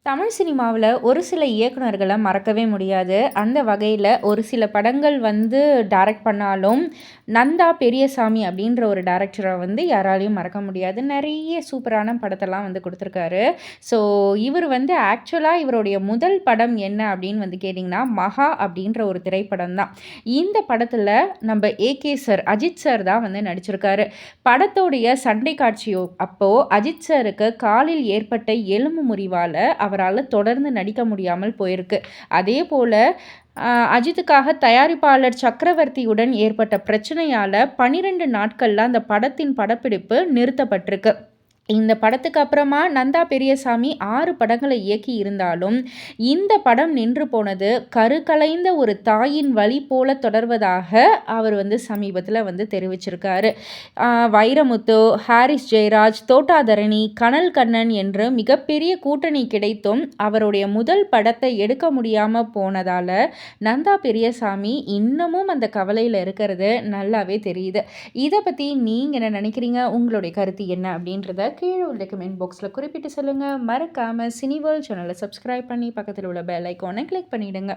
தமிழ் சினிமாவுல ஒரு சில இயக்குனர்கள மறக்கவே முடியாது. அந்த வகையில ஒரு சில படங்கள் வந்து டைரக்ட் பண்ணாலும், நந்தா பெரியசாமி அப்படின்ற ஒரு டைரக்டர வந்து யாராலயும் மறக்க முடியாது. நெறைய சூப்பரான படத்தெல்லாம் வந்து குடுத்துருக்காரு. ஸோ இவரு வந்து ஆக்சுவலா இவருடைய முதல் படம் என்ன அப்படின்னு வந்து கேட்டிங்கன்னா, மகா அப்படின்ற ஒரு திரைப்படம் தான். இந்த படத்துல நம்ப ஏகே சார், அஜித் சார் தான் வந்து நடிச்சிருக்காரு. படத்தோடைய சண்டை காட்சியோ அப்போ அஜித் சாருக்கு காலில் ஏற்பட்ட எலும்பு முறிவால அவரால தொடர்ந்து நடிக்க முடியாமல் போயிருக்கு. அதேபோல அஜித்துக்காக தயாரிப்பாளர் சக்கரவர்த்தியுடன் ஏற்பட்ட பிரச்சனையால 12 நாட்கள்ல அந்த படத்தின் படப்பிடிப்பு நிறுத்தப்பட்டிருக்கு. இந்த படத்துக்கு அப்புறமா நந்தா பெரியசாமி 6 படங்கள இயக்கி இருந்தாலும், இந்த படம் நின்று போனது கருக்கலைந்த ஒரு தாயின் வலி போல தொடர்வதாக அவர் வந்து சமீபத்தில வந்து தெரிவிச்சிருக்காரு. வைரமுத்து, ஹாரிஸ் ஜெயராஜ், தோட்டாதரணி, கனல் கண்ணன் என்று மிகப்பெரிய கூட்டணி கிடைத்தும் அவருடைய முதல் படத்தை எடுக்க முடியாம போனதால, நந்தா பெரியசாமி இன்னமும் அந்த கவலையில இருக்கிறது நல்லாவே தெரியுது. இத பத்தி நீங்க என்ன நினைக்கிறீங்க? உங்களுடைய கருத்து என்ன? அப்படின்றத கீழ உள்ள கமெண்ட் பாக்ஸ்ல குறிப்பிட்டு சொல்லுங்க. மறக்காம சினி வேர்ல்ட் சேனல சப்ஸ்கிரைப் பண்ணி பக்கத்துல உள்ள பெல் ஐகானை கிளிக் பண்ணிடுங்க.